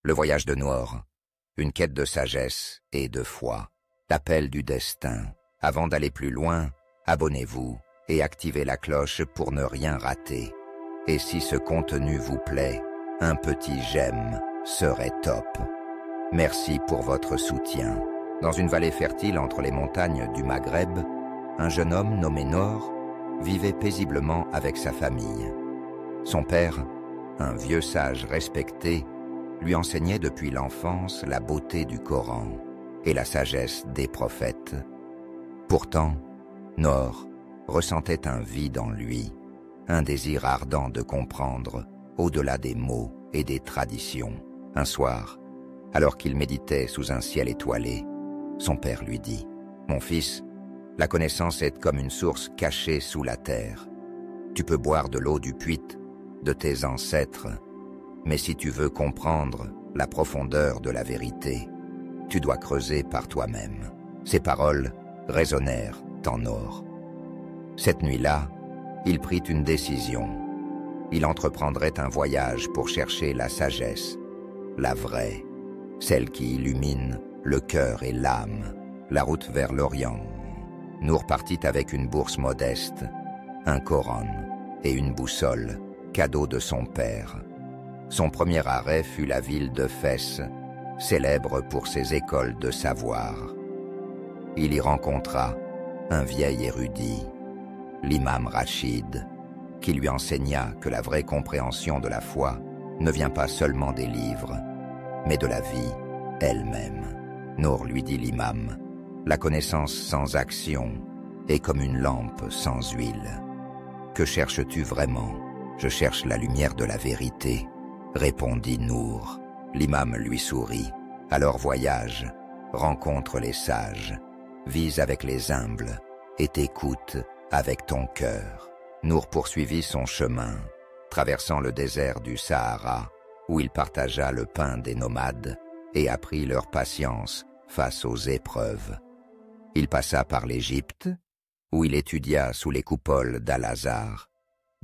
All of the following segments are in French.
Le voyage de Noor, une quête de sagesse et de foi, l'appel du destin. Avant d'aller plus loin, abonnez-vous et activez la cloche pour ne rien rater. Et si ce contenu vous plaît, un petit j'aime serait top. Merci pour votre soutien. Dans une vallée fertile entre les montagnes du Maghreb, un jeune homme nommé Noor vivait paisiblement avec sa famille. Son père, un vieux sage respecté, lui enseignait depuis l'enfance la beauté du Coran et la sagesse des prophètes. Pourtant, Noor ressentait un vide en lui, un désir ardent de comprendre au-delà des mots et des traditions. Un soir, alors qu'il méditait sous un ciel étoilé, son père lui dit « Mon fils, la connaissance est comme une source cachée sous la terre. Tu peux boire de l'eau du puits de tes ancêtres, mais si tu veux comprendre la profondeur de la vérité, tu dois creuser par toi-même. » Ces paroles résonnèrent en Noor. Cette nuit-là, il prit une décision. Il entreprendrait un voyage pour chercher la sagesse, la vraie, celle qui illumine le cœur et l'âme, la route vers l'Orient. Noor partit avec une bourse modeste, un Coran et une boussole, cadeau de son père. Son premier arrêt fut la ville de Fès, célèbre pour ses écoles de savoir. Il y rencontra un vieil érudit, l'imam Rachid, qui lui enseigna que la vraie compréhension de la foi ne vient pas seulement des livres, mais de la vie elle-même. Noor, lui dit l'imam, la connaissance sans action est comme une lampe sans huile. Que cherches-tu vraiment? Je cherche la lumière de la vérité, répondit Noor. L'imam lui sourit. Alors voyage, rencontre les sages, vise avec les humbles et t'écoute avec ton cœur. Noor poursuivit son chemin, traversant le désert du Sahara, où il partagea le pain des nomades et apprit leur patience face aux épreuves. Il passa par l'Égypte, où il étudia sous les coupoles d'Al-Azhar,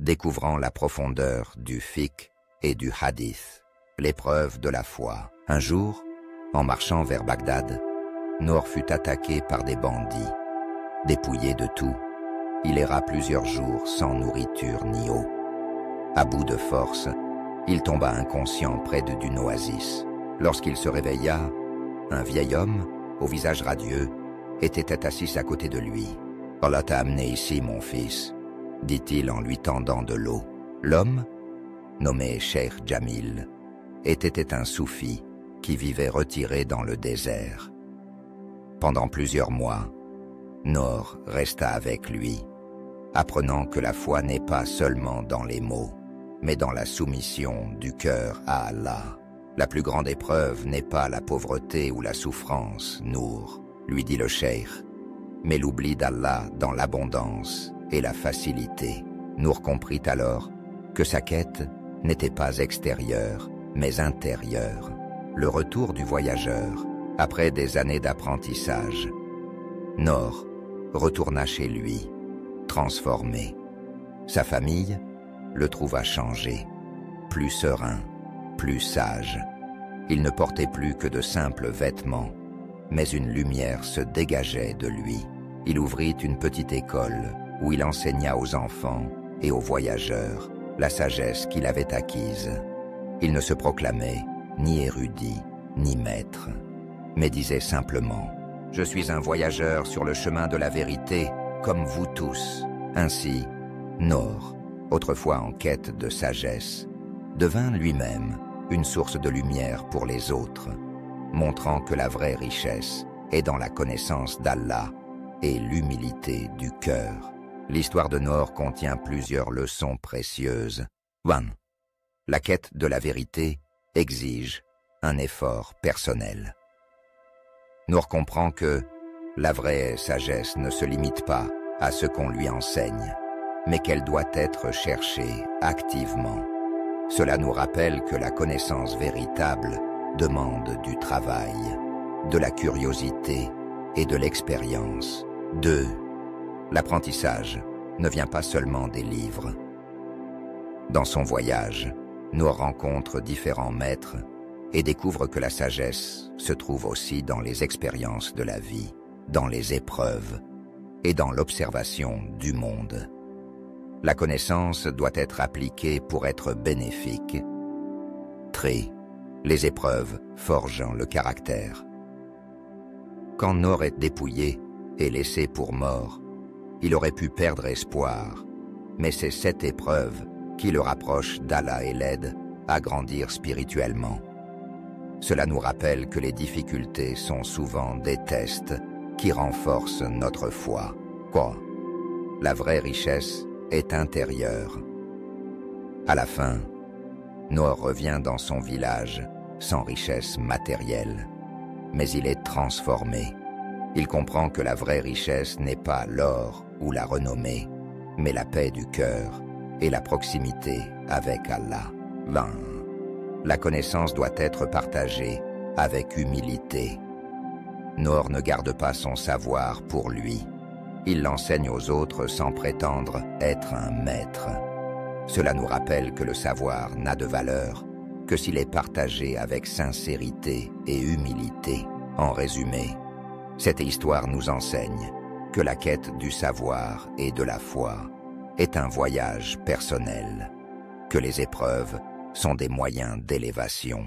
découvrant la profondeur du fiqh et du hadith, l'épreuve de la foi. Un jour, en marchant vers Bagdad, Noor fut attaqué par des bandits. Dépouillé de tout, il erra plusieurs jours sans nourriture ni eau. À bout de force, il tomba inconscient près d'une oasis. Lorsqu'il se réveilla, un vieil homme, au visage radieux, était assis à côté de lui. « Allah t'a amené ici, mon fils », dit-il en lui tendant de l'eau. L'homme, nommé Cheikh Jamil, était un soufi qui vivait retiré dans le désert. Pendant plusieurs mois, Noor resta avec lui, apprenant que la foi n'est pas seulement dans les mots, mais dans la soumission du cœur à Allah. La plus grande épreuve n'est pas la pauvreté ou la souffrance, Noor, lui dit le cheikh, mais l'oubli d'Allah dans l'abondance et la facilité. Noor comprit alors que sa quête n'était pas extérieure, mais intérieure. Le retour du voyageur, après des années d'apprentissage. Noor retourna chez lui, transformé. Sa famille le trouva changé, plus serein, plus sage. Il ne portait plus que de simples vêtements, mais une lumière se dégageait de lui. Il ouvrit une petite école où il enseigna aux enfants et aux voyageurs la sagesse qu'il avait acquise. Il ne se proclamait ni érudit, ni maître, mais disait simplement « Je suis un voyageur sur le chemin de la vérité, comme vous tous ». Ainsi, Noor, autrefois en quête de sagesse, devint lui-même une source de lumière pour les autres, montrant que la vraie richesse est dans la connaissance d'Allah et l'humilité du cœur. L'histoire de Noor contient plusieurs leçons précieuses. 1. La quête de la vérité exige un effort personnel. Noor comprend que la vraie sagesse ne se limite pas à ce qu'on lui enseigne, mais qu'elle doit être cherchée activement. Cela nous rappelle que la connaissance véritable demande du travail, de la curiosité et de l'expérience. 2. L'apprentissage ne vient pas seulement des livres. Dans son voyage, Noor rencontre différents maîtres et découvre que la sagesse se trouve aussi dans les expériences de la vie, dans les épreuves et dans l'observation du monde. La connaissance doit être appliquée pour être bénéfique. Les épreuves forgeant le caractère. Quand Nor est dépouillé et laissé pour mort, il aurait pu perdre espoir, mais c'est cette épreuve qui le rapproche d'Allah et l'aide à grandir spirituellement. Cela nous rappelle que les difficultés sont souvent des tests qui renforcent notre foi. La vraie richesse est intérieure. À la fin, Nor revient dans son village sans richesse matérielle, mais il est transformé. Il comprend que la vraie richesse n'est pas l'or ou la renommée, mais la paix du cœur et la proximité avec Allah. La connaissance doit être partagée avec humilité. Nor ne garde pas son savoir pour lui. Il l'enseigne aux autres sans prétendre être un maître. Cela nous rappelle que le savoir n'a de valeur que s'il est partagé avec sincérité et humilité. En résumé, cette histoire nous enseigne que la quête du savoir et de la foi est un voyage personnel, que les épreuves sont des moyens d'élévation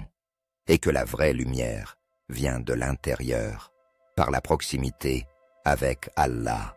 et que la vraie lumière vient de l'intérieur, par la proximité avec Allah.